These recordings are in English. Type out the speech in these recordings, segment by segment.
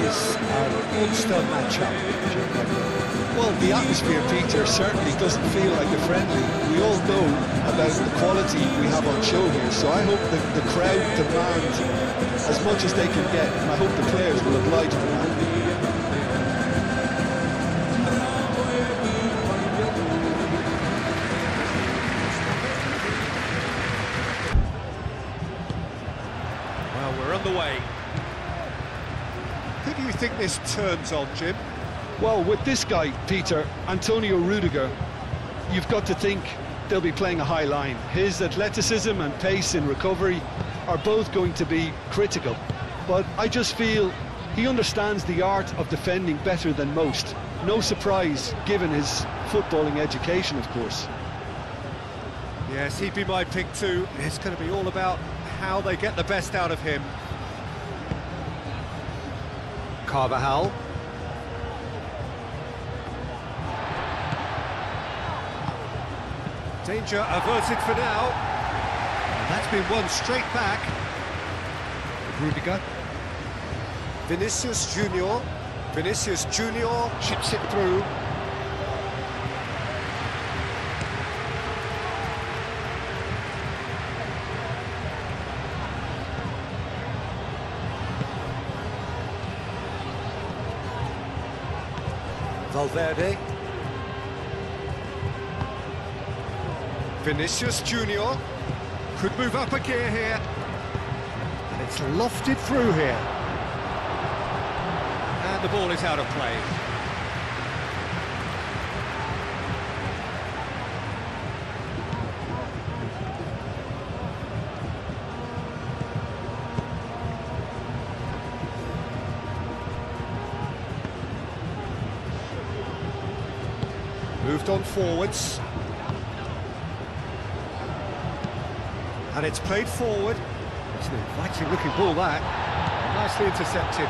is an all-star matchup. Well, the atmosphere, Peter, certainly doesn't feel like a friendly. We all know about the quality we have on show here, so I hope that the crowd demand as much as they can get, and I hope the players will oblige with that. Well, we're on the way. Who do you think this turns on, Jim? Well, with this guy, Peter, Antonio Rudiger, you've got to think they'll be playing a high line. His athleticism and pace in recovery are both going to be critical. But I just feel he understands the art of defending better than most. No surprise, given his footballing education, of course. Yes, he'd be my pick too. It's going to be all about how they get the best out of him. Carvajal. Danger averted for now. And that's been won straight back. Rudiger. Vinicius Junior. Vinicius Junior chips it through. Valverde. Vinicius Junior could move up a gear here, and it's lofted through here, and the ball is out of play. Moved on forwards. And it's played forward. It's an inviting looking ball, that. Nicely intercepted.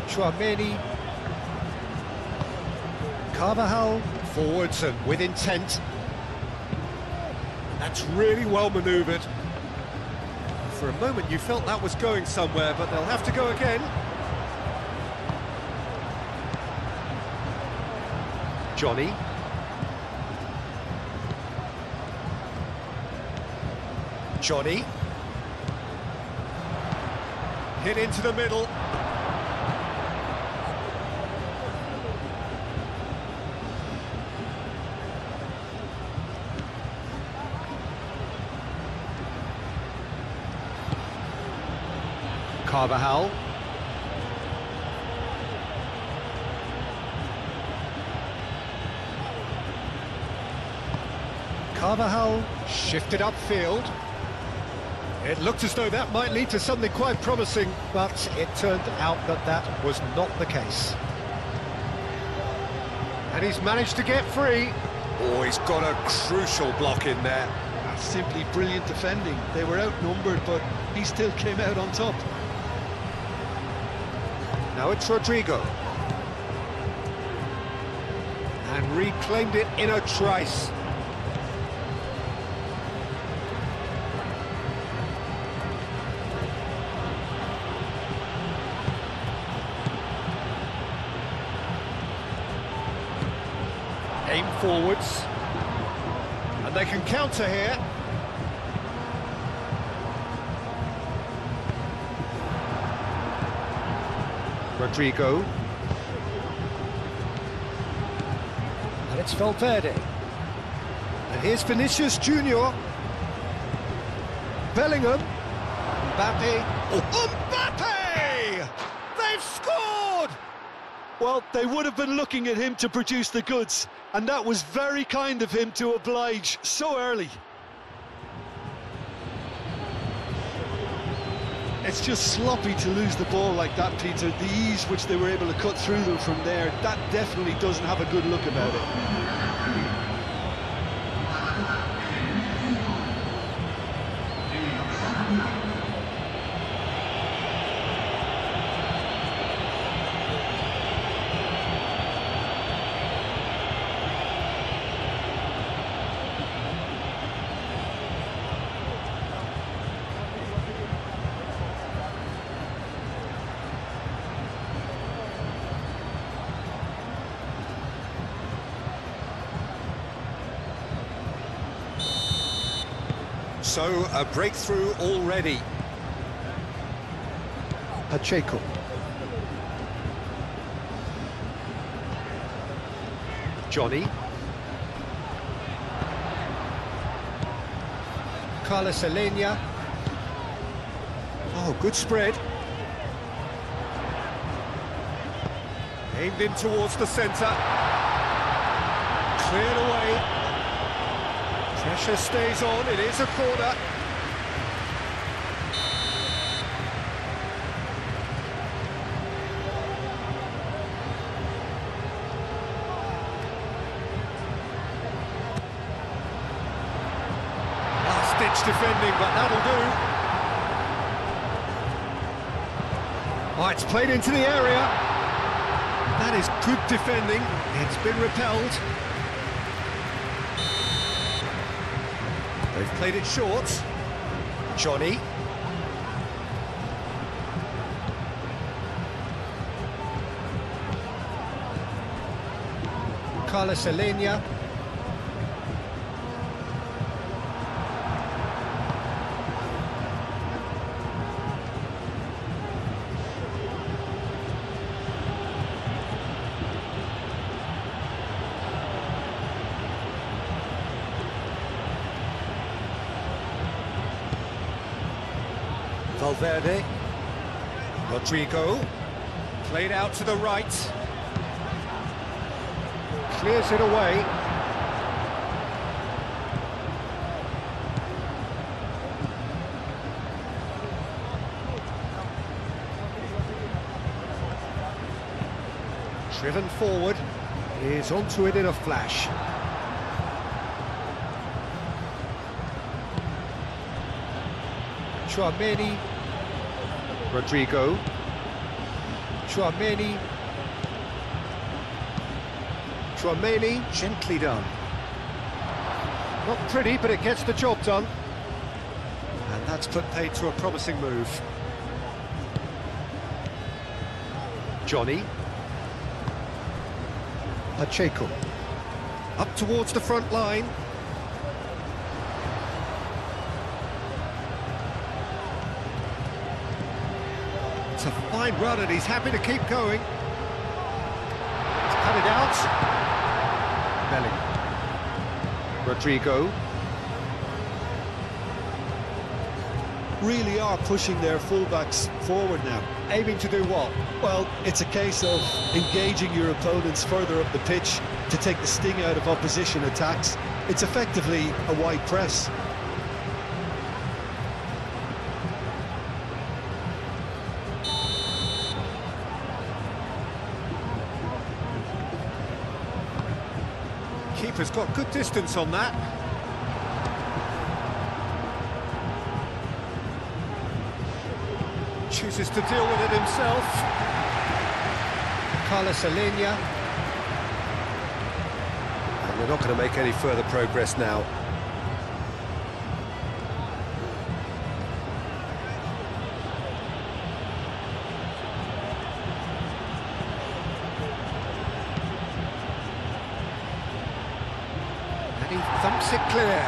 Chouameni. Carvajal. Forwards and with intent. That's really well manoeuvred. For a moment you felt that was going somewhere, but they'll have to go again. Johnny. Johnny. Hit into the middle. Carvajal. Carvajal shifted upfield. It looked as though that might lead to something quite promising, but it turned out that that was not the case. And he's managed to get free. Oh, he's got a crucial block in there. That's simply brilliant defending. They were outnumbered, but he still came out on top. Now it's Rodrigo. And reclaimed it in a trice. Aim forwards, and they can counter here. Rodrigo, and it's Valverde, and here's Vinicius Junior. Bellingham, Mbappe, oh, Mbappe! They've scored! Well, they would have been looking at him to produce the goods, and that was very kind of him to oblige so early. It's just sloppy to lose the ball like that, Peter. The ease which they were able to cut through them from there, that definitely doesn't have a good look about it. So, a breakthrough already. Pacheco. Johnny. Carlos Alenia. Oh, good spread. Aimed in towards the centre. Cleared away. Pressure stays on, it is a corner. Last-ditch defending, but that'll do. Oh, it's played into the area. That is good defending. It's been repelled. They've played it short. Johnny. Carlos Alenia. Valverde. Rodrigo. Played out to the right. Clears it away. Driven forward. Is onto it in a flash. Tchouaméni. Rodrigo. Tchouaméni. Tchouaméni, gently done. Not pretty, but it gets the job done. And that's put paid to a promising move. Johnny. Pacheco. Up towards the front line. It's a fine run and he's happy to keep going. To cut it out. Bellingham. Rodrigo. Really are pushing their fullbacks forward now. Aiming to do what? Well, it's a case of engaging your opponents further up the pitch to take the sting out of opposition attacks. It's effectively a wide press. Keeper's got good distance on that. Chooses to deal with it himself. Carlos Alenia. And they're not going to make any further progress now. He thumps it clear.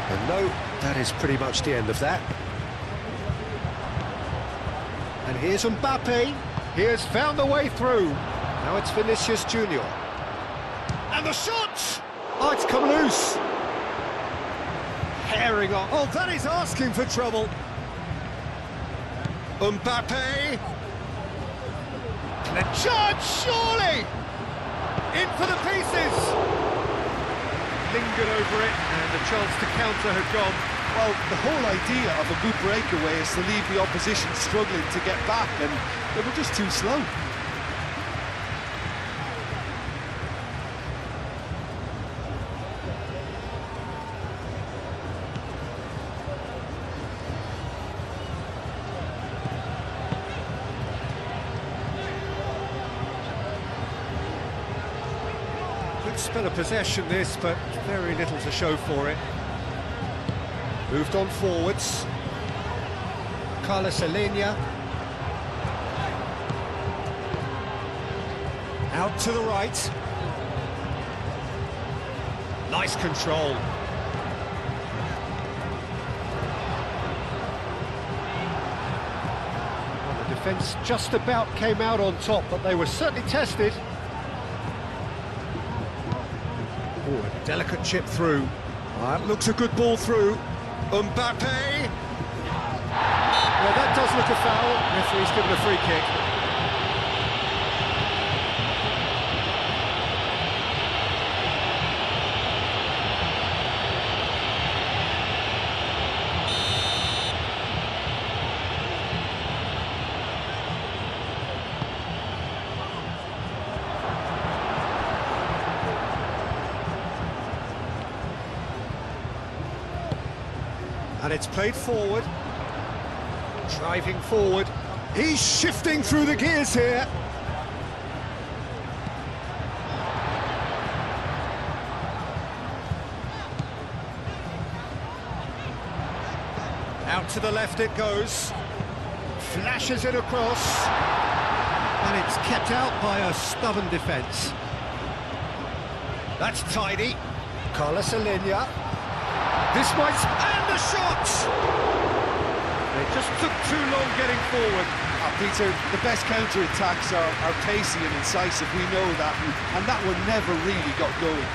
And no, that is pretty much the end of that. And here's Mbappe. He has found a way through. Now it's Vinicius Junior. And the shot! Oh, it's come loose. Herring on. Oh, that is asking for trouble. Mbappe. The charge, surely! In for the pieces. Lingered over it, and the chance to counter had gone. Well, the whole idea of a good breakaway is to leave the opposition struggling to get back, and they were just too slow. Good spell of possession this, but very little to show for it. Moved on forwards. Carlos Alenia. Out to the right. Nice control. Defence just about came out on top, but they were certainly tested. Oh, a delicate chip through. That looks a good ball through. Mbappe! Well, that does look a foul. Referee's given a free kick. And it's played forward. Driving forward. He's shifting through the gears here. Out to the left it goes. Flashes it across. And it's kept out by a stubborn defence. That's tidy. Carlos Alenia. This might... and the shot! They just took too long getting forward. Peter, the best counter-attacks are pacey and incisive, we know that, and that one never really got going.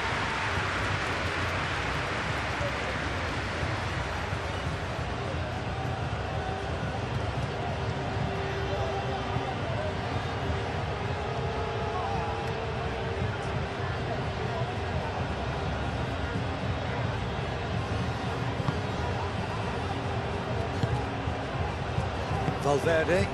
Valverde.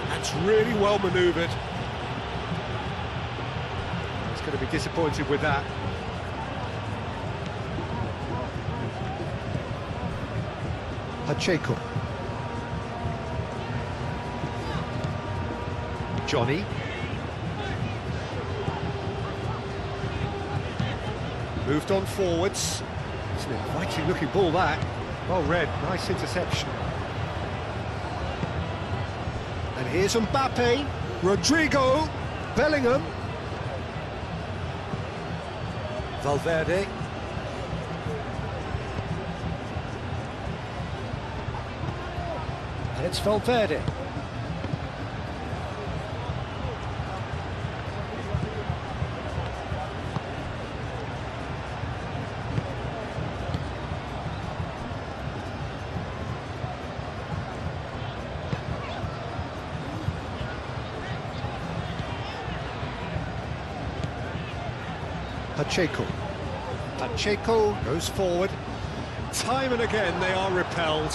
That's really well manoeuvred. He's going to be disappointed with that. Pacheco. Johnny. Moved on forwards. It's an inviting looking ball that. Well read, nice interception. And here's Mbappe, Rodrigo, Bellingham. Valverde. And it's Valverde. Pacheco goes forward. Time and again they are repelled.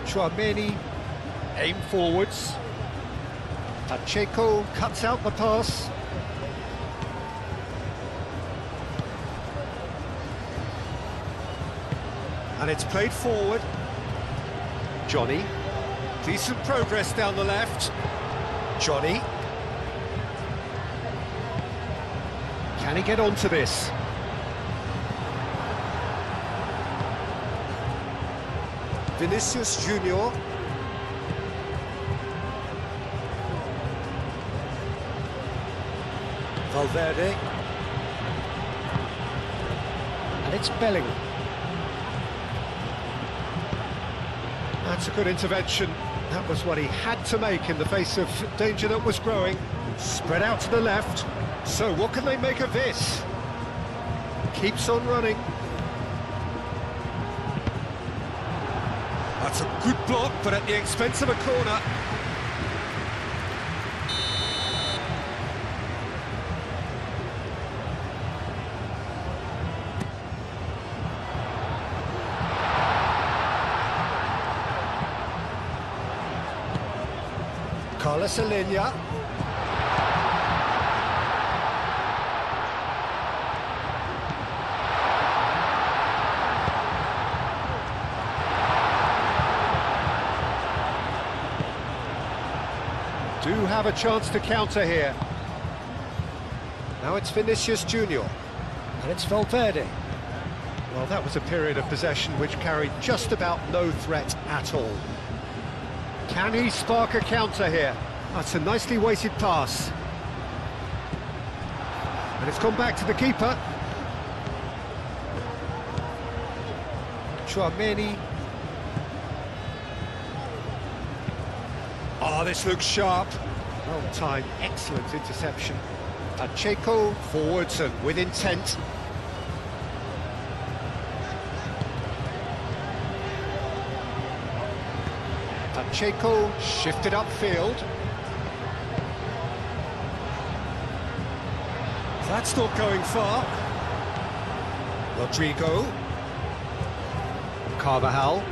Tchouaméni, aim forwards. Pacheco cuts out the pass. And it's played forward. Johnny. Decent progress down the left. Johnny. Can he get onto this? Vinicius Junior. Valverde. And it's Bellingham. That's a good intervention. That was what he had to make in the face of danger that was growing. Spread out to the left. So what can they make of this? Keeps on running. That's a good block, but at the expense of a corner. Carlos Alenia. Do have a chance to counter here. Now it's Vinicius Junior. And it's Valverde. Well, that was a period of possession which carried just about no threat at all. Can he spark a counter here? That's a nicely weighted pass. And it's gone back to the keeper. Tchouaméni. Oh, this looks sharp. Well timed, excellent interception. Pacheco forwards and with intent. Pacheco shifted upfield. That's not going far. Rodrigo. Carvajal.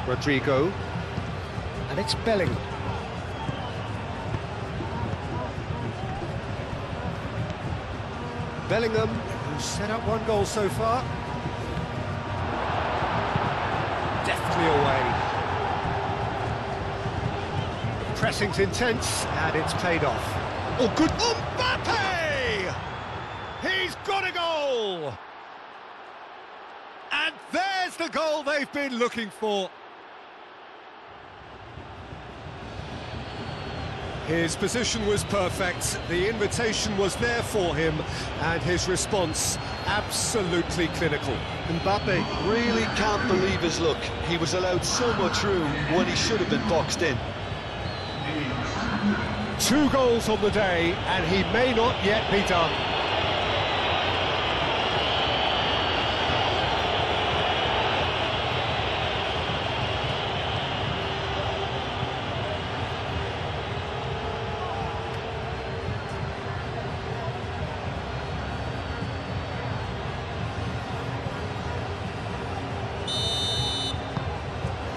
Rodrigo. And it's Bellingham. Bellingham, who's set up one goal so far. Deftly away. The pressing's intense, and it's paid off. Oh, good. Mbappe! He's got a goal! And there's the goal they've been looking for. His position was perfect, the invitation was there for him, and his response absolutely clinical. Mbappe really can't believe his luck. He was allowed so much room when he should have been boxed in. 2 goals on the day, and he may not yet be done.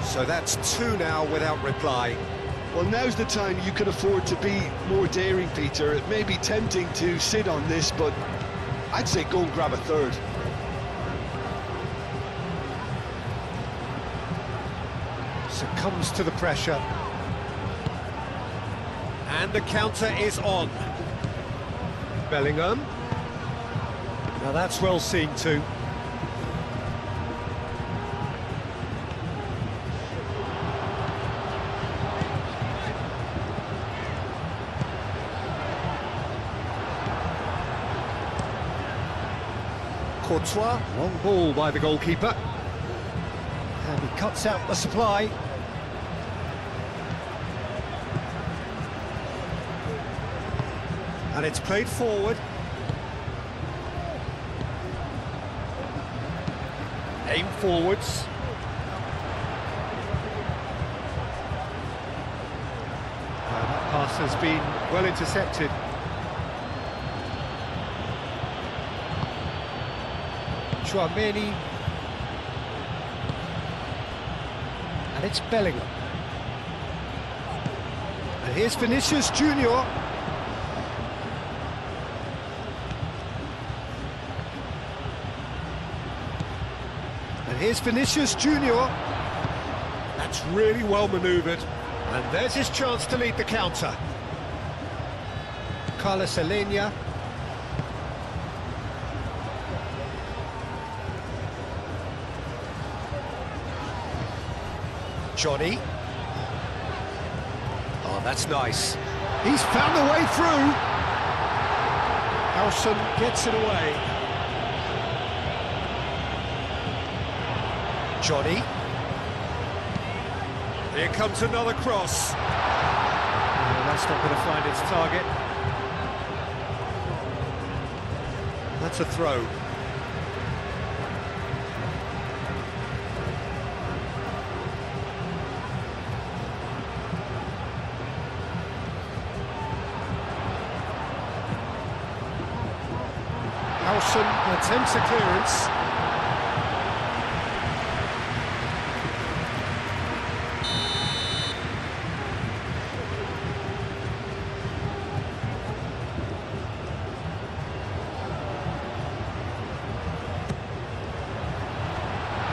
So that's 2 now without reply. Well, now's the time you can afford to be more daring, Peter. It may be tempting to sit on this, but I'd say go and grab a third. Succumbs to the pressure. And the counter is on. Bellingham. Now that's well seen too. Courtois, long ball by the goalkeeper. And he cuts out the supply. And it's played forward. Aim forwards. That pass has been well intercepted. Tchouaméni. And it's Bellingham. And here's Vinicius Junior. And here's Vinicius Junior. That's really well manoeuvred. And there's his chance to lead the counter. Carlos Alenia. Johnny. Oh, that's nice. He's found a way through. Howson gets it away. Johnny. Here comes another cross. Oh, that's not going to find its target. That's a throw. Howson attempts a clearance.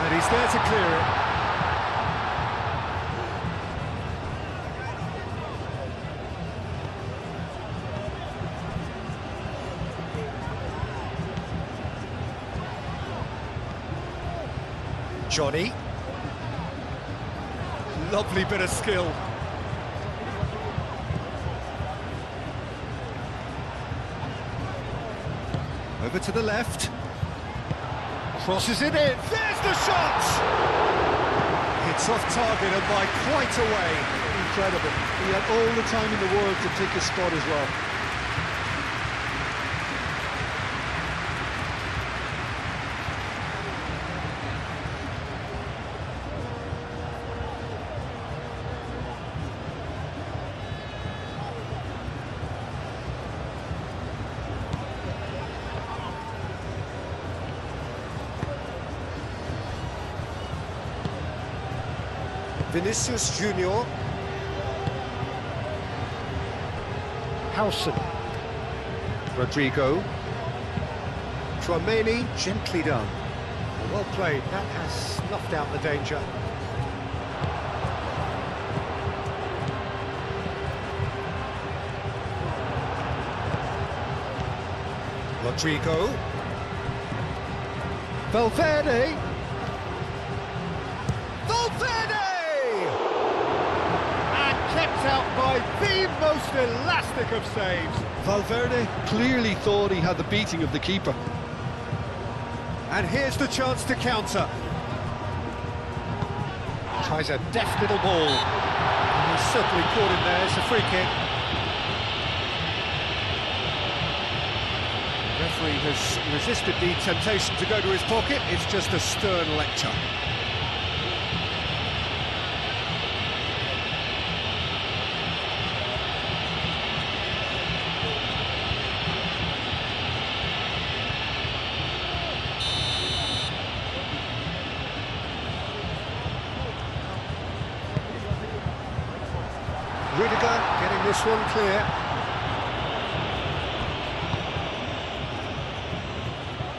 And he's there to clear it. Johnny. Lovely bit of skill. Over to the left. Crosses it in. There's the shot! It's off target and by quite a way. Incredible. He had all the time in the world to pick a spot as well. Vinicius Junior. Howson. Rodrigo. Tchouaméni, gently done. Well played, that has snuffed out the danger. Rodrigo. Valverde. Out by the most elastic of saves. Valverde clearly thought he had the beating of the keeper. And here's the chance to counter. Tries a deft little ball. And he's certainly caught him there. It's a free kick. The referee has resisted the temptation to go to his pocket. It's just a stern lecture. Rudiger getting this one clear.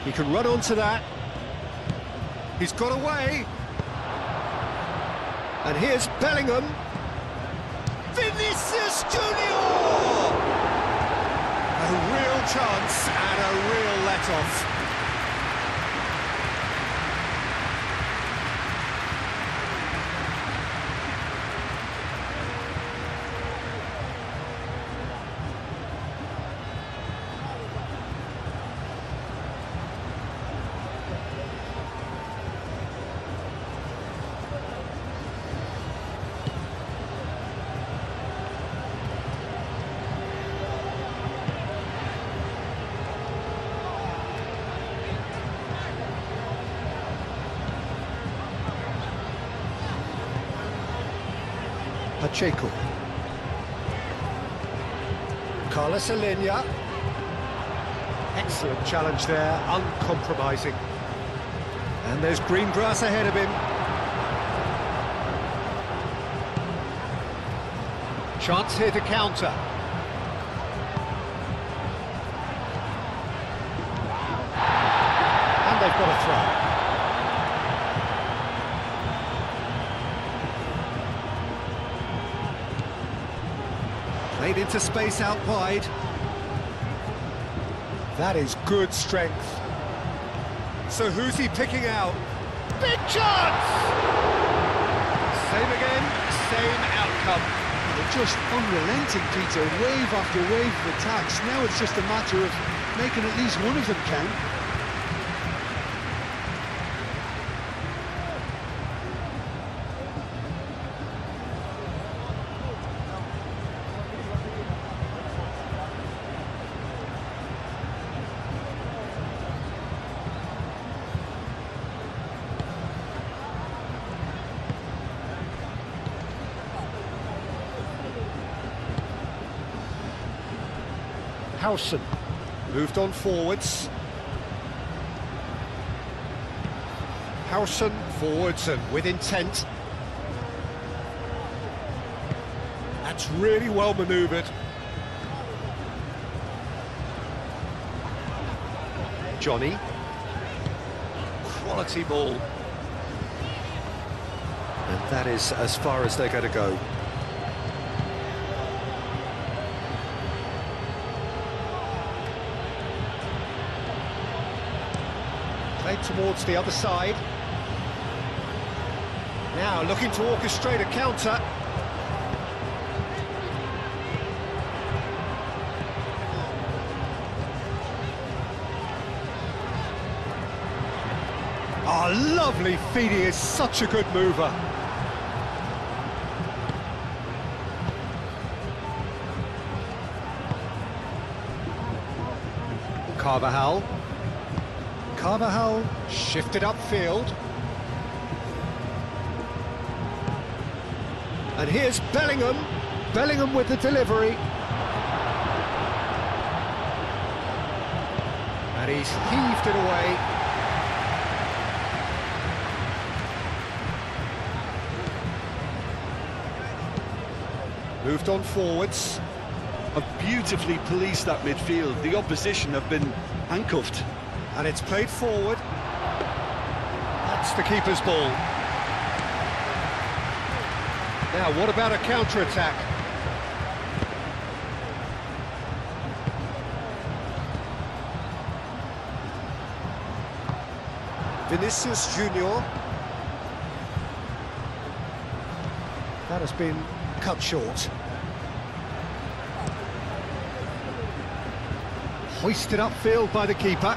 He can run onto that. He's got away. And here's Bellingham. Vinicius Junior! A real chance and a real let-off. Pacheco. Carlos Alenia. Excellent challenge there, uncompromising. And there's green grass ahead of him. Chance here to counter. And they've got a throw. Played into space out wide. That is good strength. So who's he picking out? Big chance! Same again, same outcome. They're just unrelenting, Peter. Wave after wave of attacks. Now it's just a matter of making at least one of them count. Howson moved on forwards. Howson forwards and with intent. That's really well manoeuvred. Johnny. Quality ball. And that is as far as they're going to go. Played towards the other side. Now looking to orchestrate a counter. Oh, lovely feed, he is such a good mover. Carvajal. Carvajal shifted upfield. And here's Bellingham. Bellingham with the delivery. And he's heaved it away. Moved on forwards. Have beautifully policed that midfield. The opposition have been handcuffed. And it's played forward. That's the keeper's ball. Now, what about a counter-attack? Vinicius Junior. That has been cut short. Hoisted upfield by the keeper.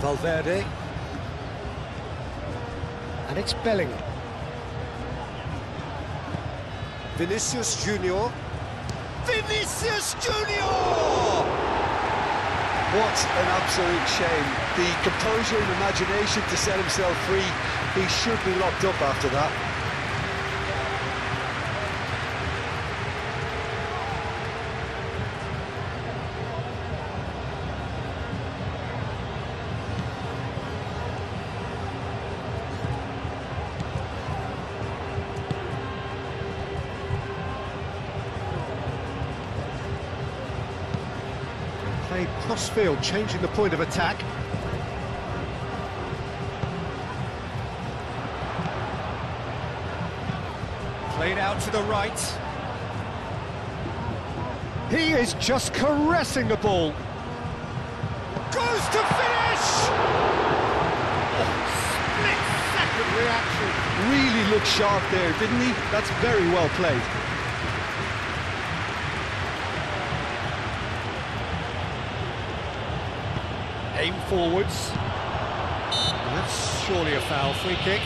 Valverde. And it's Bellingham. Vinicius Junior. Vinicius Junior! What an absolute shame. The composure and imagination to set himself free. He should be locked up after that. Played cross-field, changing the point of attack. Played out to the right. He is just caressing the ball. Goes to finish! Oh, split-second reaction. Really looked sharp there, didn't he? That's very well played. Aim forwards. And that's surely a foul. Free kick.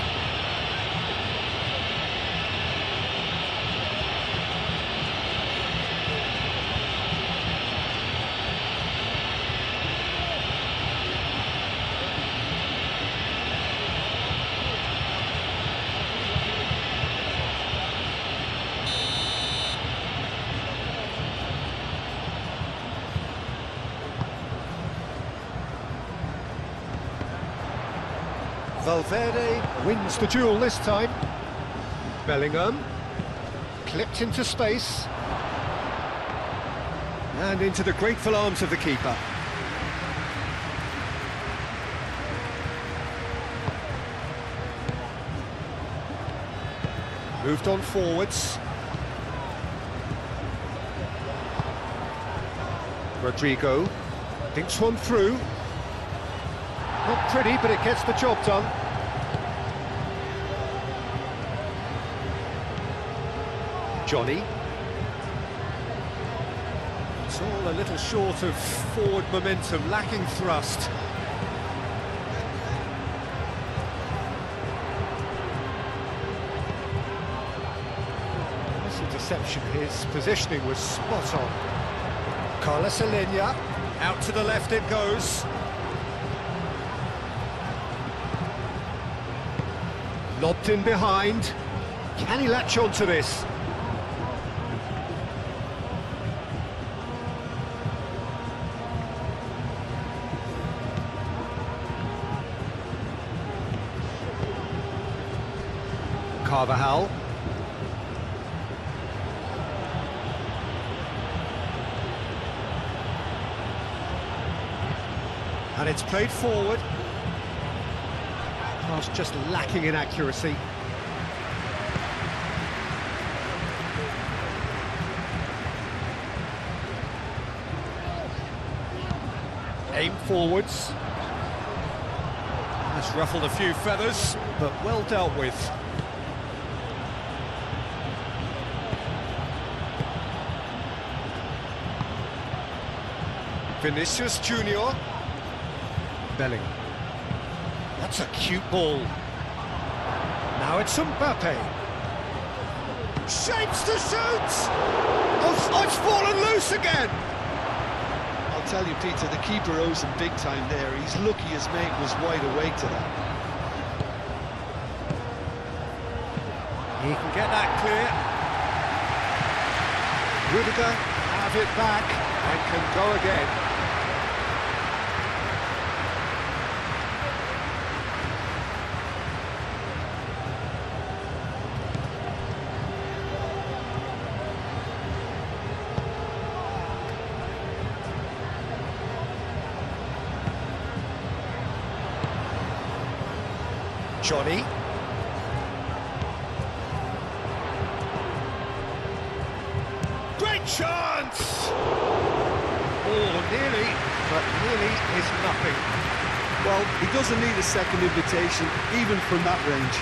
Valverde wins the duel this time. Bellingham clipped into space and into the grateful arms of the keeper. Moved on forwards. Rodrigo thinks one through. Not pretty, but it gets the job done. Johnny. It's all a little short of forward momentum, lacking thrust. This interception, his positioning was spot on. Carlos Alenia, out to the left it goes. Lobbed in behind. Can he latch on to this? Carvajal. And it's played forward. Pass just lacking in accuracy. Aim forwards. Has ruffled a few feathers, but well dealt with. Vinicius Junior. Bellingham. That's a cute ball. Now it's Mbappe. Shapes to shoot! Oh, it's fallen loose again! I'll tell you, Peter, the keeper owes him big time there. He's lucky his mate was wide awake to that. He can get that clear. Rudiger have it back and can go again. Johnny. Great chance! Oh, nearly, but nearly is nothing. Well, he doesn't need a second invitation, even from that range.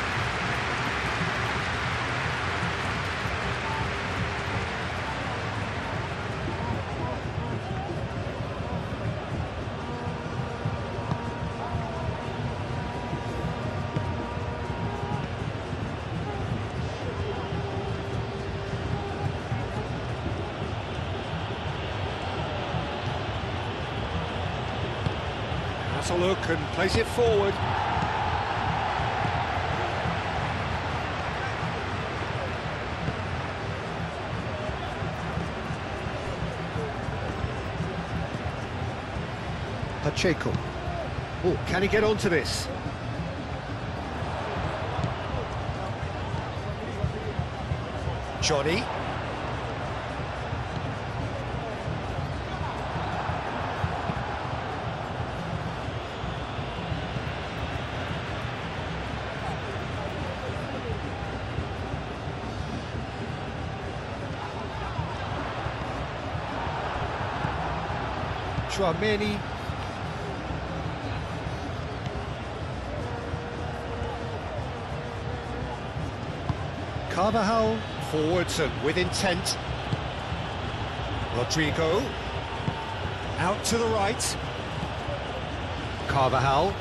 Has a look and plays it forward. Pacheco. Oh, can he get onto this? Johnny. Tchouaméni. Carvajal, forwards and with intent. Rodrigo, out to the right. Carvajal.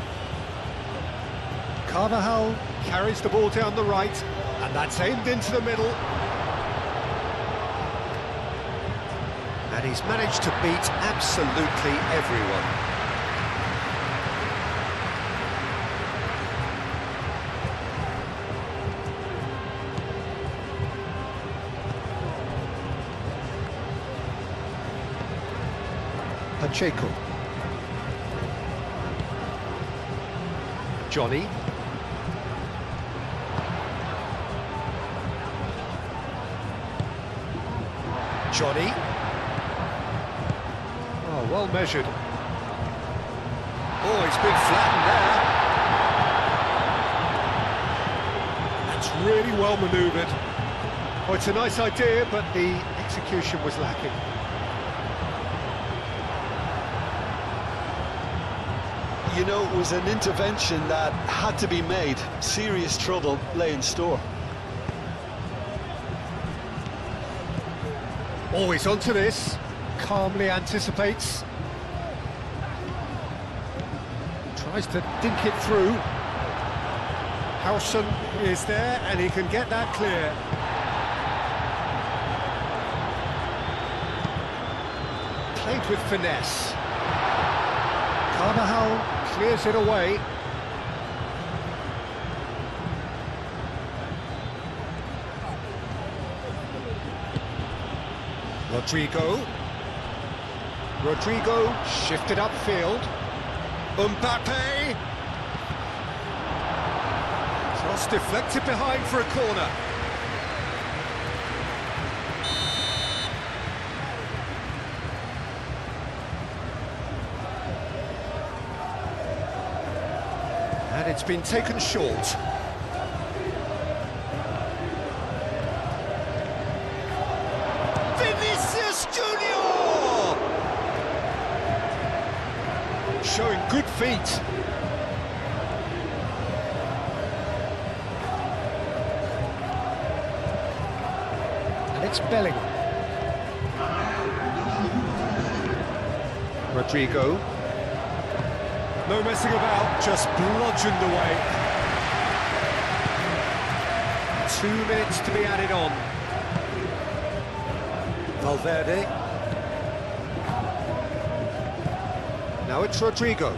Carvajal carries the ball down the right, and that's aimed into the middle. And he's managed to beat absolutely everyone. Pacheco. Johnny. Johnny. Oh, well measured. Oh, he's been flattened there. That's really well manoeuvred. Oh, it's a nice idea, but the execution was lacking. You know, it was an intervention that had to be made. Serious trouble lay in store. Always onto this. Calmly anticipates. Tries to dink it through. Howson is there and he can get that clear. Played with finesse. Carvajal clears it away. Rodrigo shifted upfield. Mbappe. Cross deflected behind for a corner. And it's been taken short. Vinicius Junior! showing good feet. And it's Bellingham. Rodrigo. No messing about, just bludgeoned away. 2 minutes to be added on. Valverde. Now it's Rodrigo.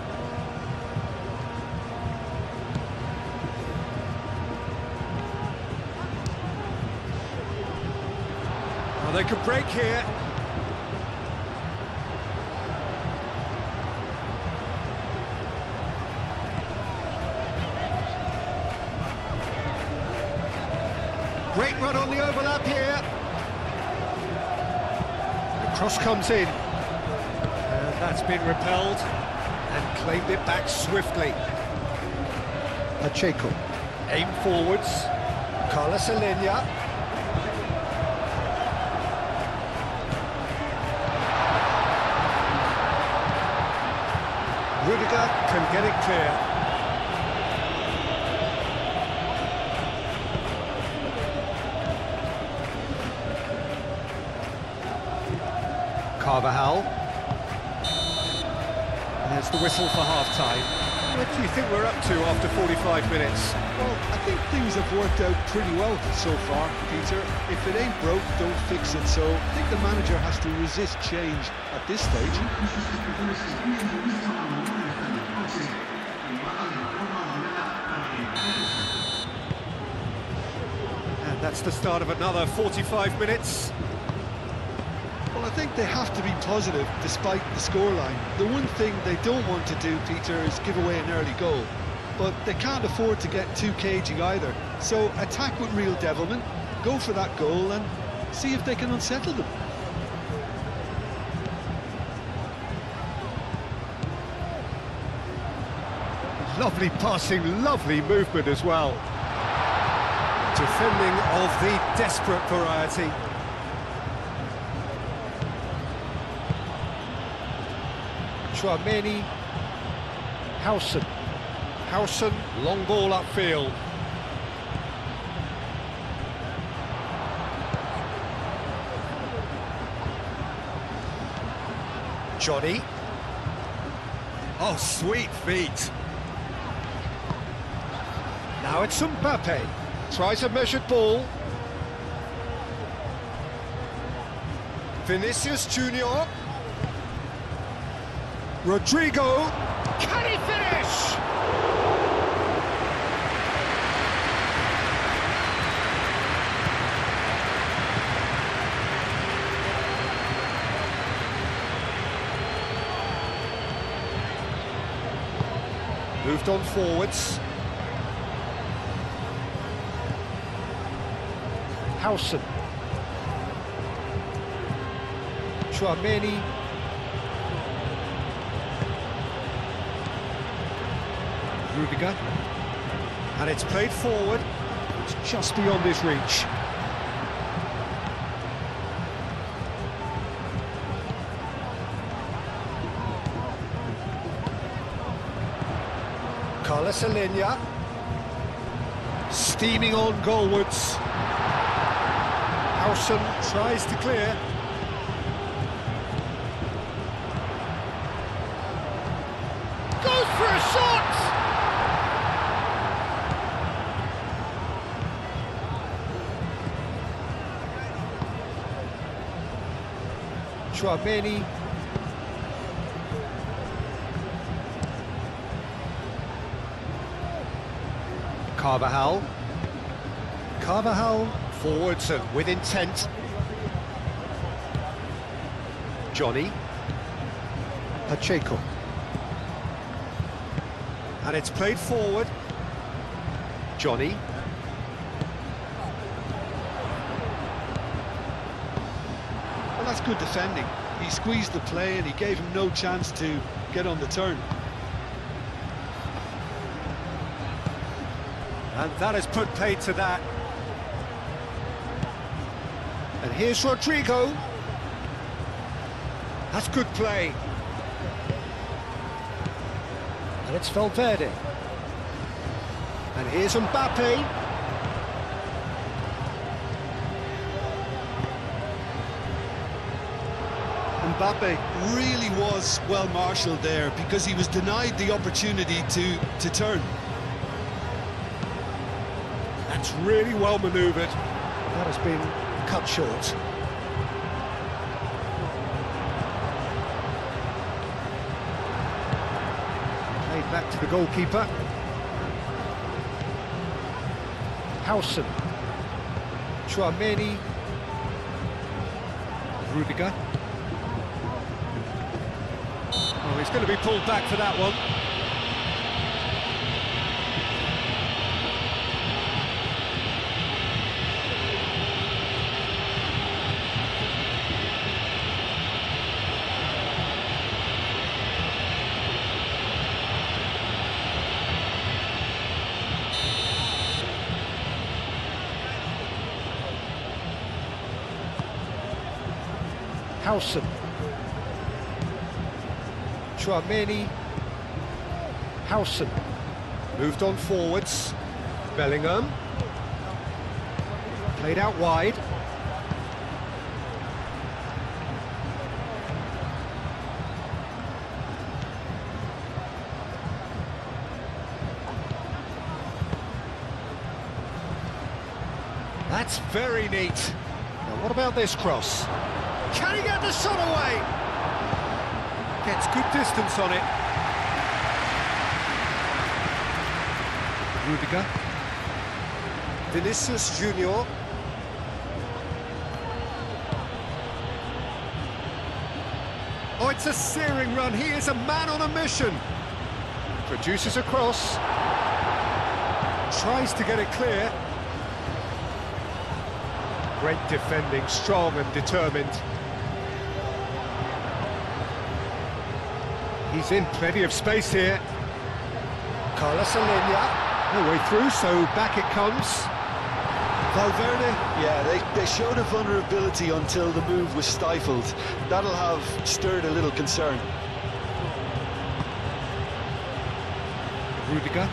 Well, they could break here. Great run on the overlap here. The cross comes in. And that's been repelled and claimed it back swiftly. Pacheco. Aim forwards. Carlos Alenia. Rudiger can get it clear. Carvajal. There's the whistle for half-time. What do you think we're up to after 45 minutes? Well, I think things have worked out pretty well so far, Peter. If it ain't broke, don't fix it. So I think the manager has to resist change at this stage. And that's the start of another 45 minutes. Well, I think they have to be positive despite the scoreline. The one thing they don't want to do, Peter, is give away an early goal. But they can't afford to get too cagey either. So attack with real devilment, go for that goal and see if they can unsettle them. Lovely passing, lovely movement as well. Defending of the desperate variety. Tchouaméni, Howson. Howson, long ball upfield. Johnny. Oh, sweet feet. Now it's Mbappe. Tries a measured ball. Vinicius Junior. Rodrigo, can he finish? Moved on forwards. Howson. Tchouaméni. Rudiger, and it's played forward. It's just beyond his reach. Carlos Alenia, steaming on goalwards. Howson tries to clear. Goes for a shot! Tchouaméni. Carvajal. Carvajal forwards and with intent. Johnny. Pacheco. And it's played forward. Johnny. Well, that's good defending. He squeezed the play and he gave him no chance to get on the turn. And that has put paid to that. And here's Rodrigo. That's good play. it's Valverde. And here's Mbappe. Mbappe really was well marshalled there because he was denied the opportunity to turn. That's really well manoeuvred. That has been cut short. Played back to the goalkeeper. Howson. Tchouameni. Rudiger. Oh, he's going to be pulled back for that one. Howson. Tchouameni. Howson. Moved on forwards. Bellingham. Played out wide. That's very neat. Now what about this cross? Can he get the shot away? Gets good distance on it. Rudiger. Vinicius Junior. Oh, it's a searing run. He is a man on a mission. Produces a cross. Tries to get it clear. Great defending, strong and determined. He's in plenty of space here. Carlos Alenia, no way through, so back it comes. Valverde, yeah, they showed a vulnerability until the move was stifled. That'll have stirred a little concern. Rudiger.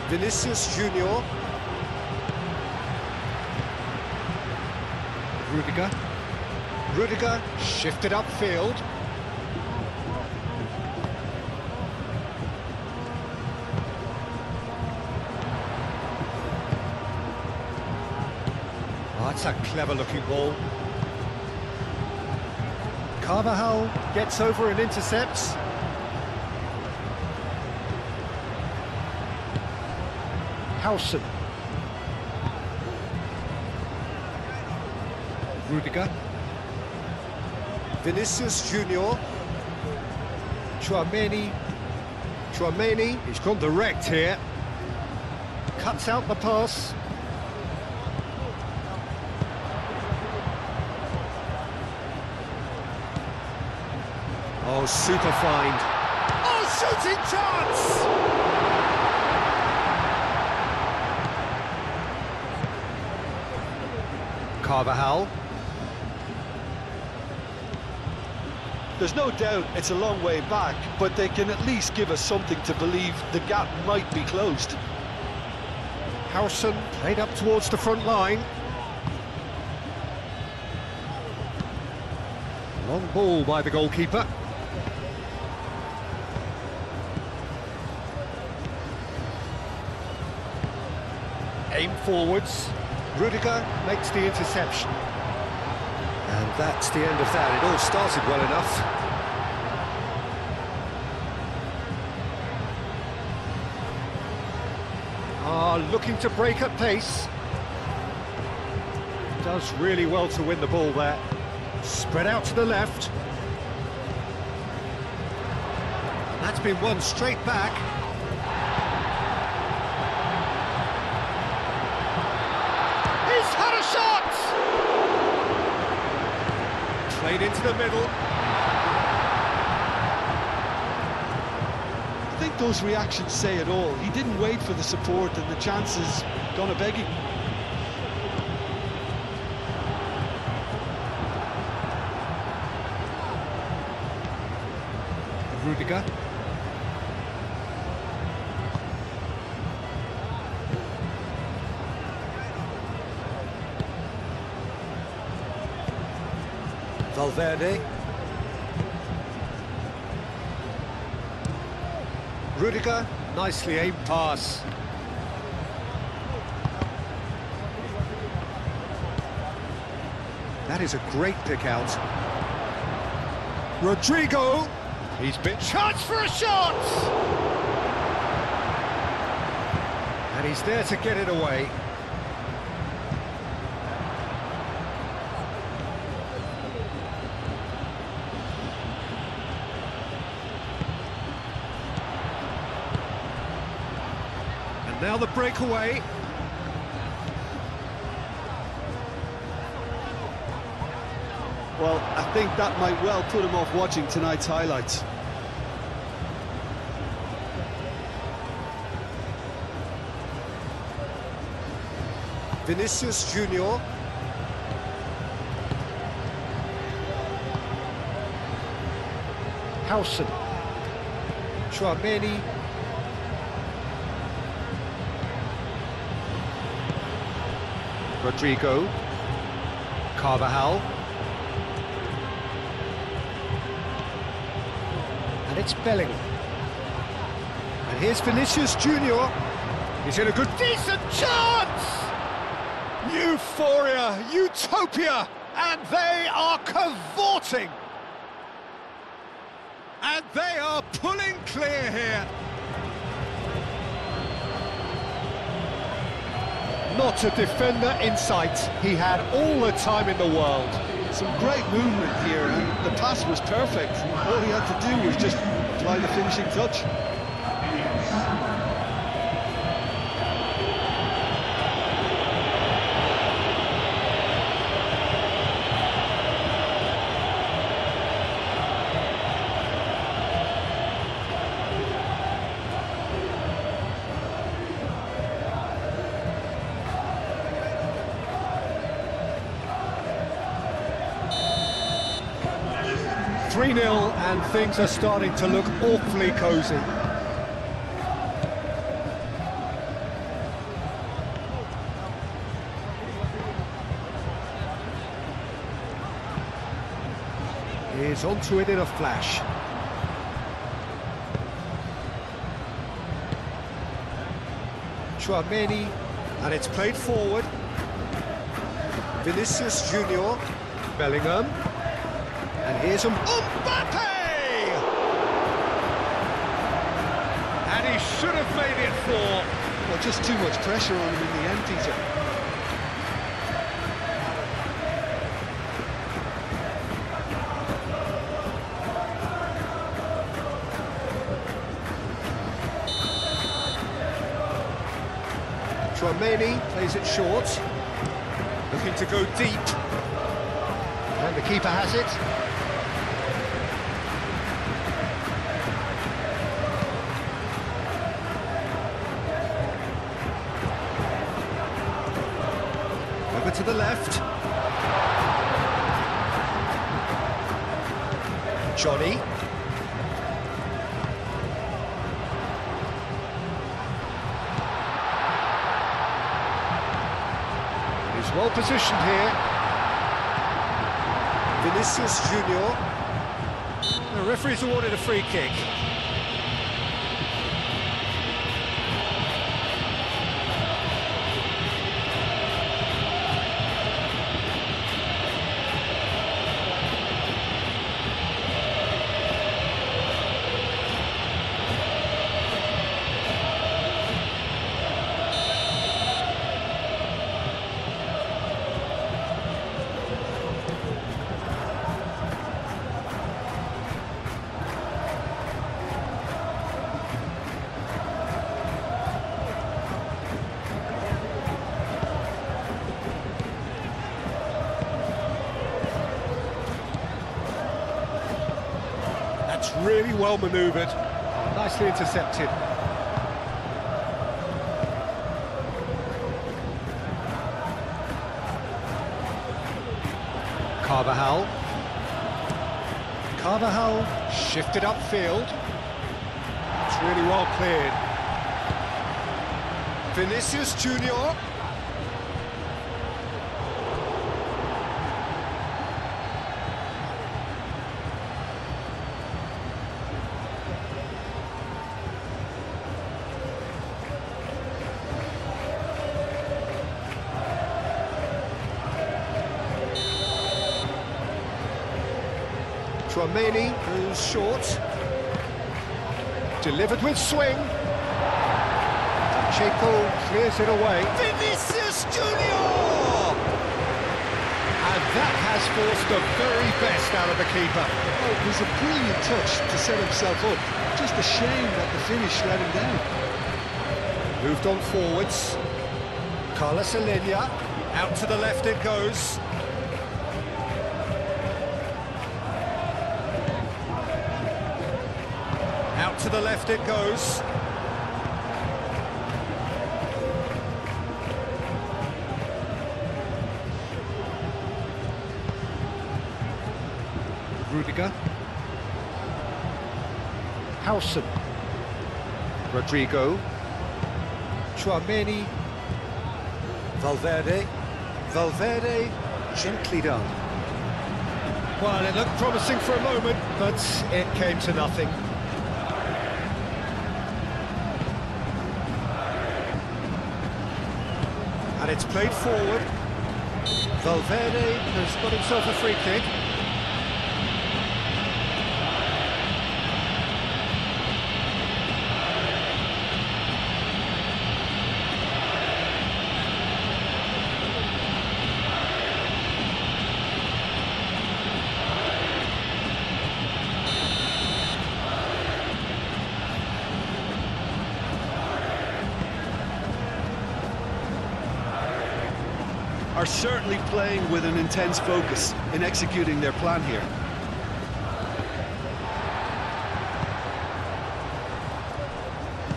Vinicius Junior. Rudiger. Rudiger shifted upfield. Oh, that's a clever-looking ball. Carvajal gets over and intercepts. Howson. Rudiger. Vinicius Junior. Tchouameni. Tchouameni, he's gone direct here. Cuts out the pass. Oh, super find. Oh, shooting chance! Carvajal. There's no doubt it's a long way back, but they can at least give us something to believe the gap might be closed. Howson played up towards the front line. Long ball by the goalkeeper. Aim forwards. Rudiger makes the interception. And that's the end of that. It all started well enough. Looking to break at pace. Does really well to win the ball there. Spread out to the left. And that's been won straight back. He's had a shot! Played into the middle. I think those reactions say it all. He didn't wait for the support and the chances gone a begging. Rudiger. Valverde. Rudiger, nicely aimed pass. That is a great pick out. Rodrigo. He's been chance for a shot! And he's there to get it away. And now the breakaway. Well, I think that might well put him off watching tonight's highlights. Vinicius Junior. Howson. Tchouameni. Rodrigo. Carvajal. And it's Bellingham. And here's Vinicius Junior. He's in a good, decent chance! Euphoria, utopia, and they are cavorting. And they are pulling clear here. Not a defender in sight. He had all the time in the world. Some great movement here, and the pass was perfect. All he had to do was just apply the finishing touch. 3-0 and things are starting to look awfully cosy. He's onto it in a flash. Tchouameni, and it's played forward. Vinicius Junior, Bellingham, and here's Mbappe! And he should have made it 4. Well, just too much pressure on him in the end, Peter. Tchouameni plays it short, looking to go deep, and the keeper has it. Over to the left. Johnny. Well positioned here. Vinicius Junior. The referee's awarded a free kick. Really well manoeuvred, nicely intercepted. Carvajal. Carvajal shifted upfield. It's really well cleared. Vinicius Junior. Chouameni, who's short. Delivered with swing. Pacheco clears it away. Vinicius Junior! And that has forced the very best out of the keeper. Oh, it was a brilliant touch to set himself up. Just a shame that the finish let him down. Moved on forwards. Carlos Alenia, out to the left it goes. Out to the left it goes. Rudiger. Howson. Rodrigo. Chouameni. Valverde. Valverde, gently done. Well, it looked promising for a moment, but it came to nothing. And it's played forward. Valverde has got himself a free kick. Are certainly playing with an intense focus in executing their plan here.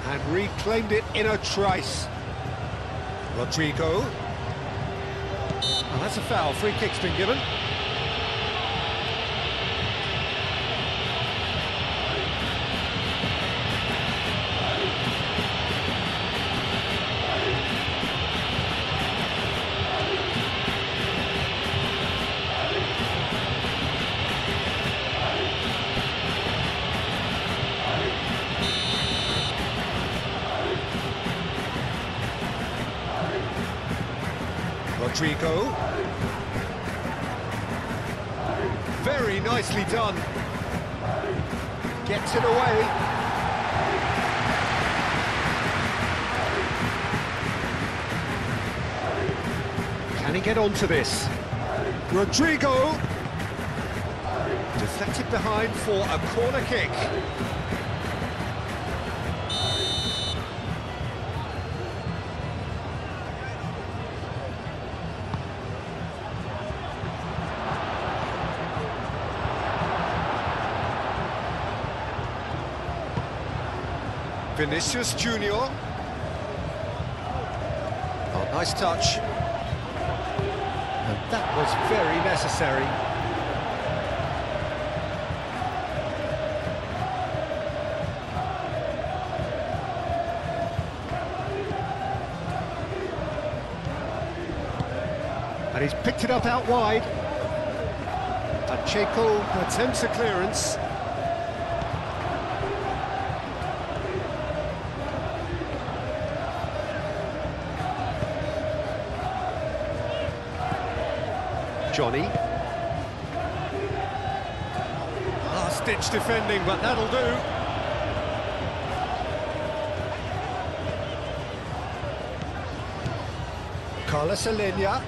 And reclaimed it in a trice. Rodrigo. Oh, that's a foul. Free kick's been given. Rodrigo. Very nicely done. Gets it away. Can he get onto this? Rodrigo. Deflected behind for a corner kick. Vinicius Junior. Oh, nice touch. And that was very necessary. And he's picked it up out wide. Pacheco attempts a clearance. Johnny. Last-ditch defending, but that'll do. Carlos Alenia.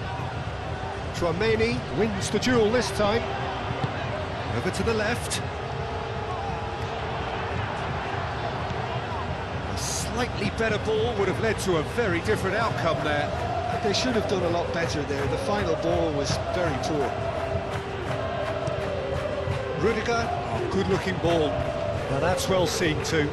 Chouameni wins the duel this time. Over to the left. A slightly better ball would have led to a very different outcome there. They should have done a lot better there. The final ball was very poor. Rudiger, oh, good-looking ball. Now that's well seen too.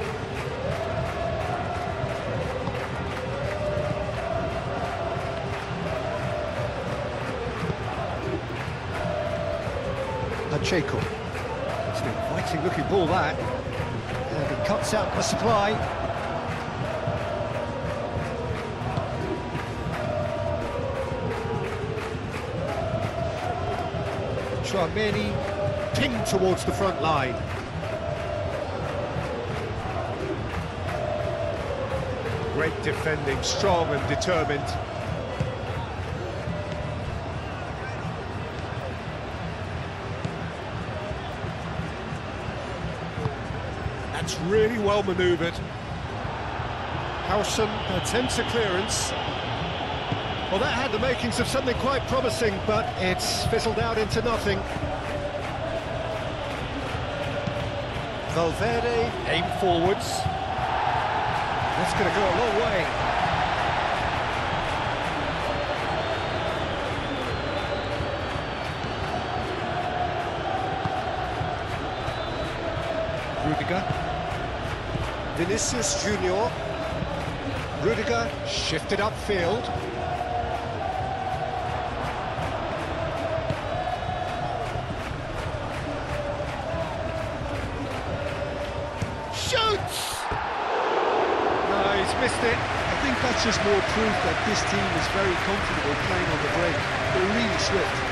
Pacheco. It's an inviting-looking ball, that. And he cuts out the supply. Chouameni pinged towards the front line. Great defending, strong and determined. That's really well manoeuvred. Howson attempts a clearance. Well, that had the makings of something quite promising, but it's fizzled out into nothing. Valverde, aim forwards. That's going to go a long way. Rudiger. Vinicius Junior. Rudiger shifted upfield. Shoots! No, he's missed it. I think that's just more proof that this team is very comfortable playing on the break. They're really swift.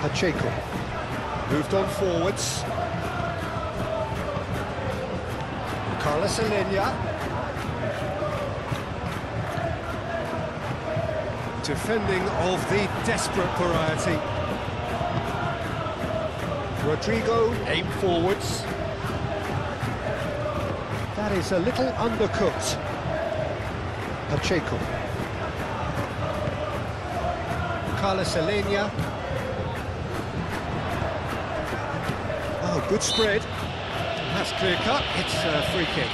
Pacheco moved on forwards. Carlos Alenia. Defending of the desperate variety. Rodrigo, aim forwards. That is a little undercooked. Pacheco. Carlos Alenia. Oh, good spread. That's clear cut. It's a free kick.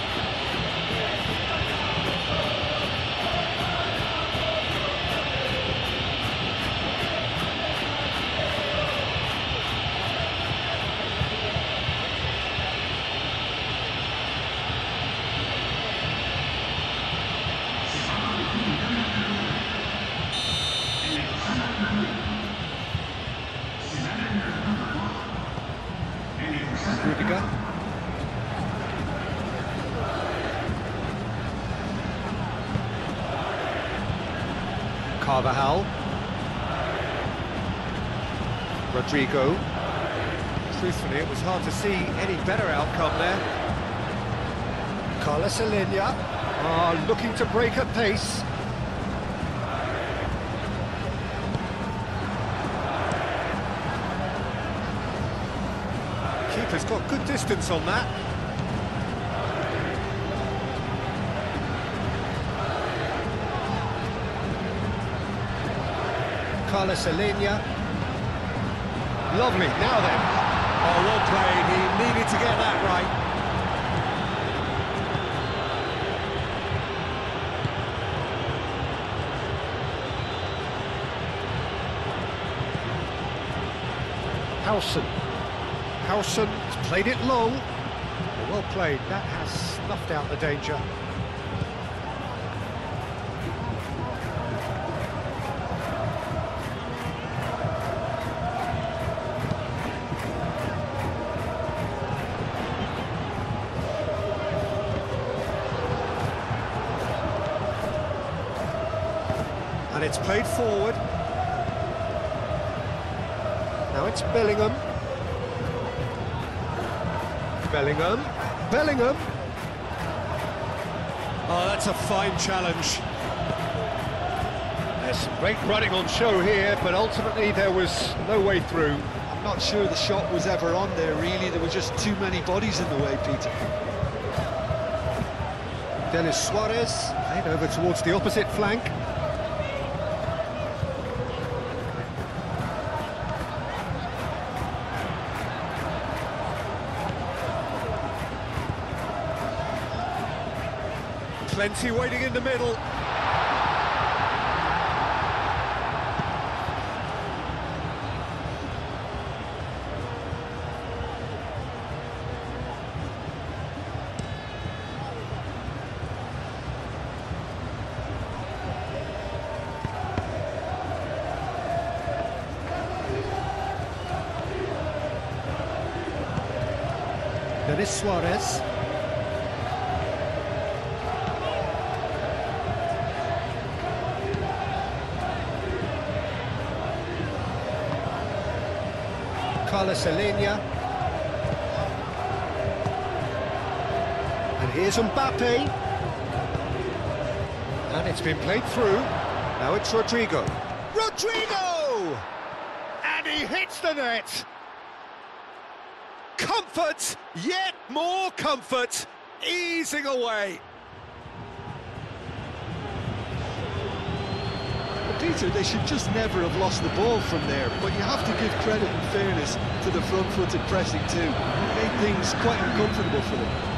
Rudiger. Carvajal. Rodrigo. Truthfully, it was hard to see any better outcome there. Carlos Alenia. Looking to break at pace. Keeper's got good distance on that. Carlos Alenia. Lovely, now then. Oh, well played, he needed to get that right. Howson. Howson has played it long. Well played, that has snuffed out the danger. And it's played forward. Now it's Bellingham. Bellingham. Oh, that's a fine challenge. There's some great running on show here, but ultimately there was no way through. I'm not sure the shot was ever on there, really. There were just too many bodies in the way, Peter. Denis Suarez, played over towards the opposite flank. Plenty waiting in the middle. Denis Suarez. Carlos Alenia. And here's Mbappe. And it's been played through. Now it's Rodrigo. Rodrigo! And he hits the net! Comfort, yet more comfort, easing away. Peter, they should just never have lost the ball from there, but you have to give credit and fairness to the front-footed pressing too. It made things quite uncomfortable for them.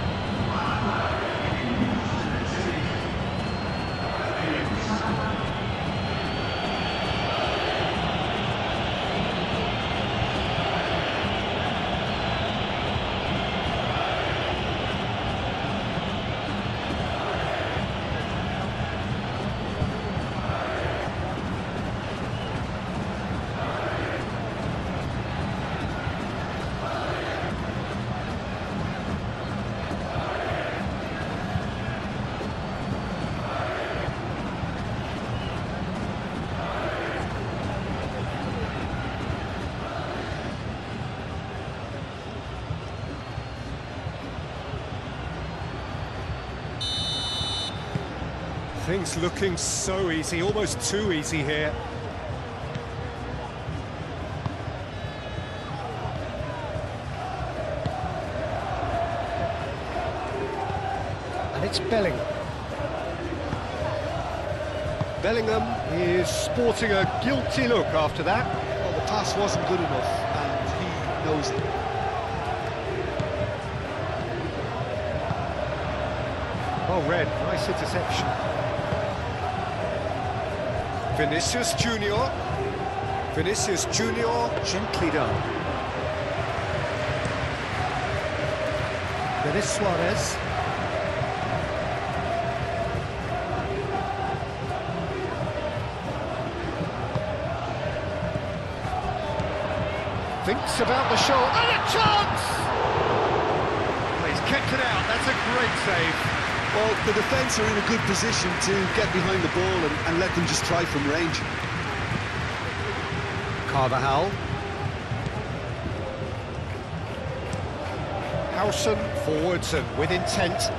Things looking so easy, almost too easy here. And it's Bellingham. Bellingham is sporting a guilty look after that. Well, the pass wasn't good enough, and he knows it. Well read, nice interception. Vinicius Junior. Vinicius Junior, gently done. Denis Suarez. Thinks about the shot, and a chance! Well, he's kept it out, that's a great save. Well, the defence are in a good position to get behind the ball and let them just try from range. Carvajal. Howson forwards and with intent.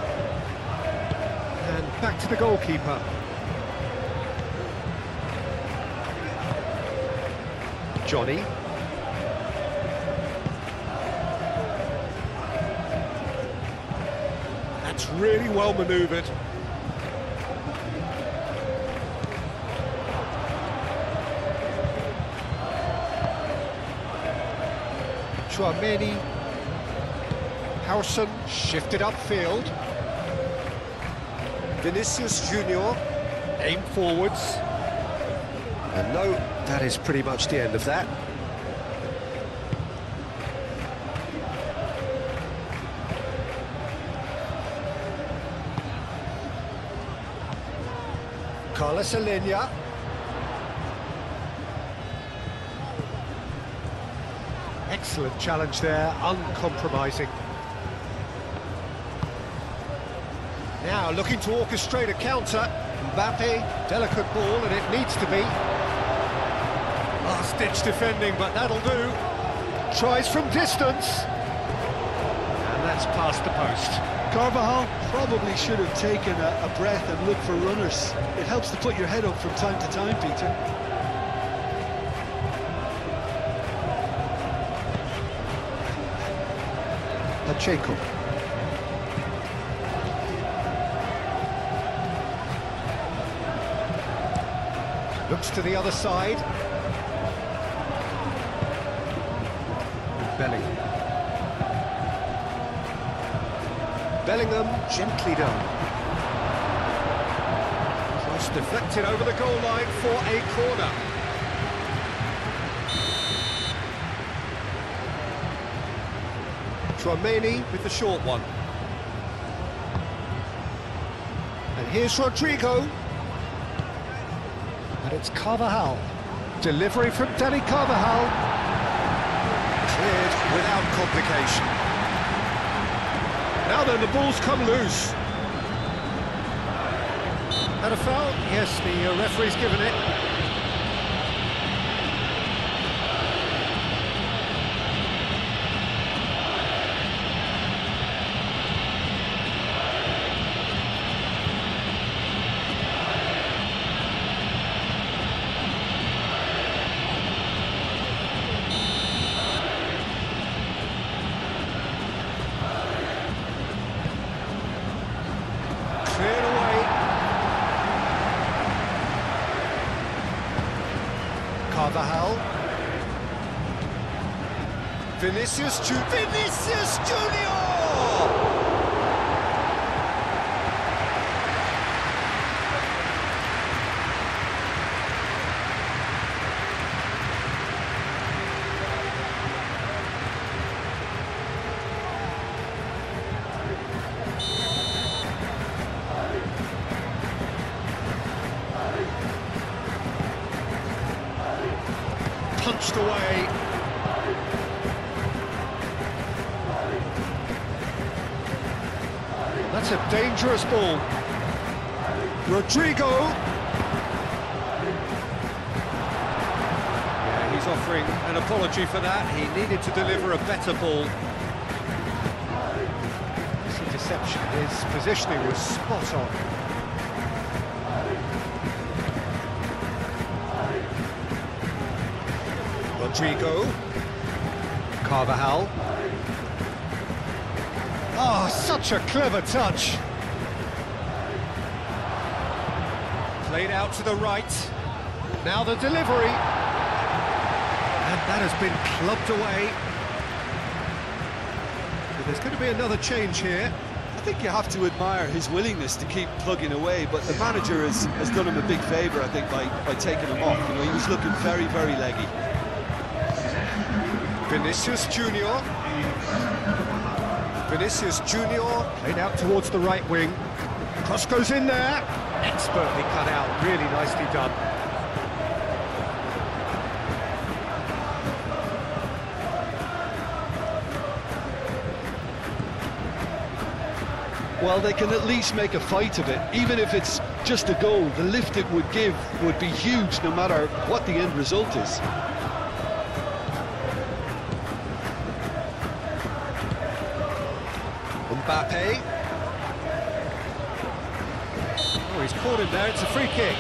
And back to the goalkeeper. Johnny. That's really well manoeuvred. Tchouaméni. Howson shifted upfield. Vinicius Junior aim forwards. And no, that is pretty much the end of that. Carlos Alenia. Excellent challenge there, uncompromising. Now looking to orchestrate a counter. Mbappe, delicate ball, and it needs to be. Last-ditch defending, but that'll do. Tries from distance. And that's past the post. Carvajal probably should have taken a breath and looked for runners. It helps to put your head up from time to time, Peter. Pacheco. Looks to the other side. Bellingham. Bellingham, gently done. Cross deflected over the goal line for a corner. Tchouaméni with the short one. And here's Rodrigo. And it's Carvajal. Delivery from Dani Carvajal. Cleared without complication. Now then, the ball's come loose. And a foul? Yes, the referee's given it. Carvajal. Vinicius Junior! Punched away. That's a dangerous ball. Rodrigo. Yeah, he's offering an apology for that. He needed to deliver a better ball. It's a deception. His positioning was spot on. Rodrigo. Carvajal. Oh, such a clever touch. Played out to the right. Now the delivery. And that has been clubbed away. But there's going to be another change here. I think you have to admire his willingness to keep plugging away, but the manager has done him a big favour, I think, by taking him off. You know, he was looking very, very leggy. Vinicius Junior. Vinicius Junior played out towards the right wing. Cross goes in there. Expertly cut out, really nicely done. Well, they can at least make a fight of it. Even if it's just a goal, the lift it would give would be huge no matter what the end result is. Mbappe. Oh, he's caught him there, it's a free kick.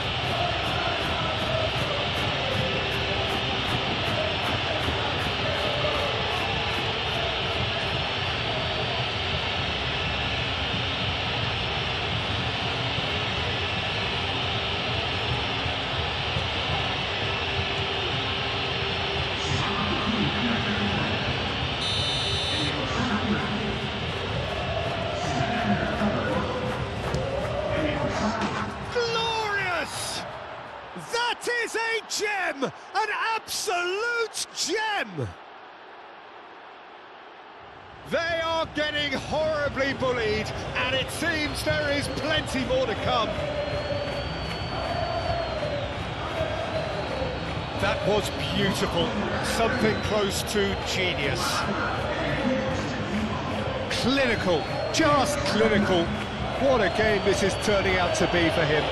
That is a gem! An absolute gem! They are getting horribly bullied, and it seems there is plenty more to come. That was beautiful. Something close to genius. Clinical, just clinical. What a game this is turning out to be for him.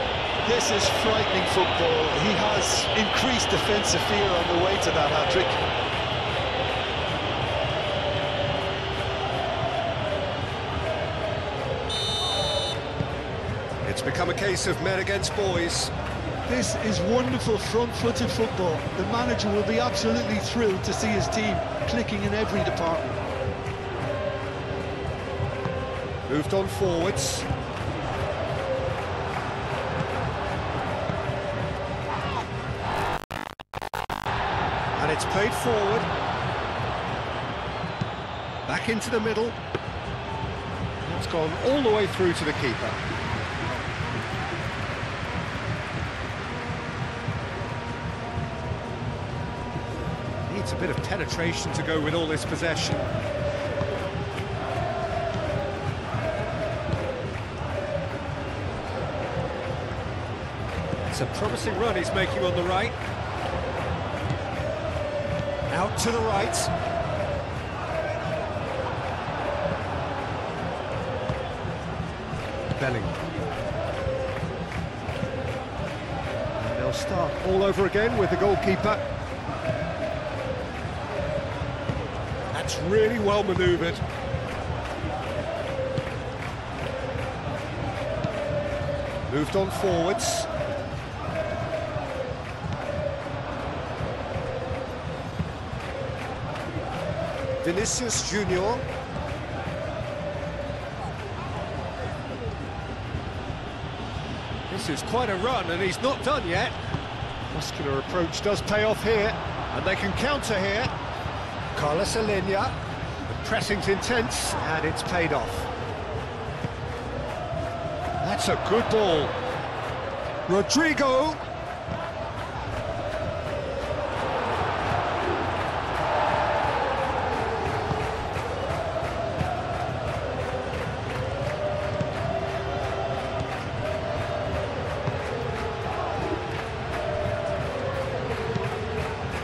This is frightening football. He has increased defensive fear on the way to that hat-trick. It's become a case of men against boys. This is wonderful front-footed football. The manager will be absolutely thrilled to see his team clicking in every department. Moved on forwards. And it's played forward. Back into the middle. It's gone all the way through to the keeper. Needs a bit of penetration to go with all this possession. It's a promising run he's making on the right. Out to the right. Bellingham. And they'll start all over again with the goalkeeper. That's really well manoeuvred. Moved on forwards. Vinicius Junior. This is quite a run, and he's not done yet. Muscular approach does pay off here, and they can counter here. Carlos Alenia, the pressing's intense, and it's paid off. That's a good ball. Rodrigo.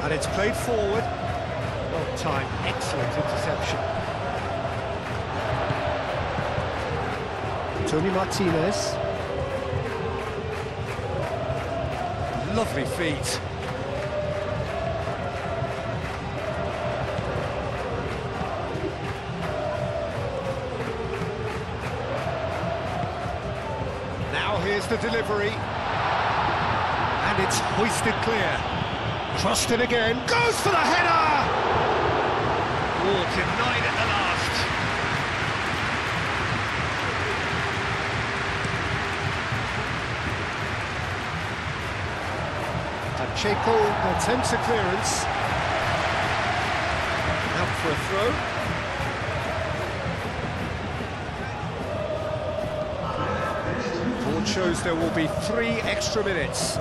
And it's played forward. Well timed, excellent interception. Tony Martinez. Lovely feet. Now here's the delivery. And it's hoisted clear. Crossed in again, goes for the header! Oh, denied at the last. Pacheco attempts a clearance. Out for a throw. Board shows there will be 3 extra minutes.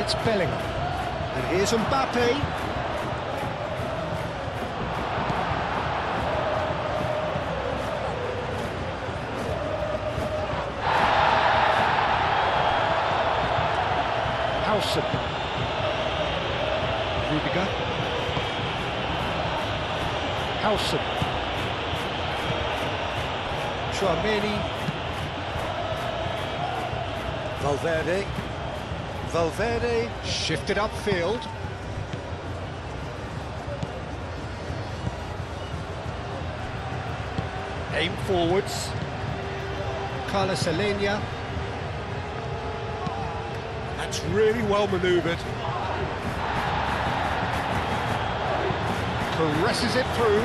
It's Bellingham, and here's Mbappe. Howson. Rudiger. Howson. Tchouameni. Valverde. Valverde shifted upfield. Aim forwards. Carlos Alenia. That's really well manoeuvred. Caresses it through.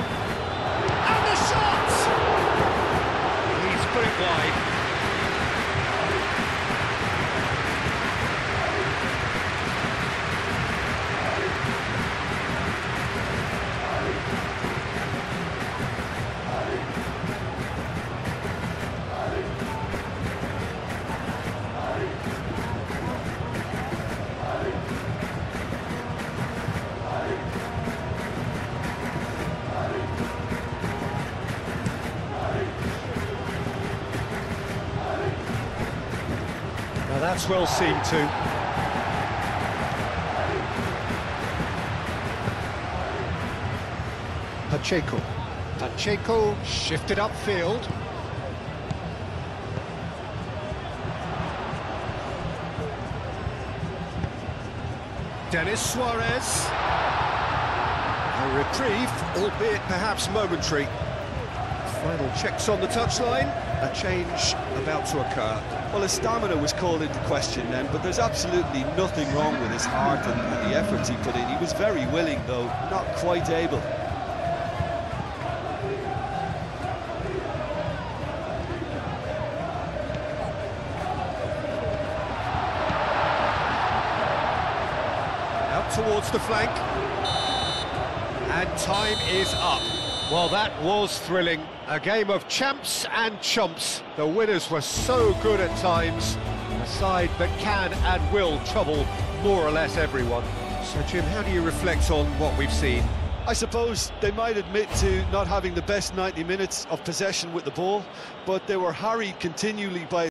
And the shot! He's put it wide. Now that's well seen too. Pacheco. Pacheco shifted upfield. Denis Suarez. A reprieve, albeit perhaps momentary. Final checks on the touchline. A change about to occur. Well, his stamina was called into question then, but there's absolutely nothing wrong with his heart and the efforts he put in. He was very willing, though, not quite able. Out towards the flank. And time is up. Well, that was thrilling. A game of champs and chumps. The winners were so good at times. A side that can and will trouble more or less everyone. So, Jim, how do you reflect on what we've seen? I suppose they might admit to not having the best 90 minutes of possession with the ball, but they were harried continually by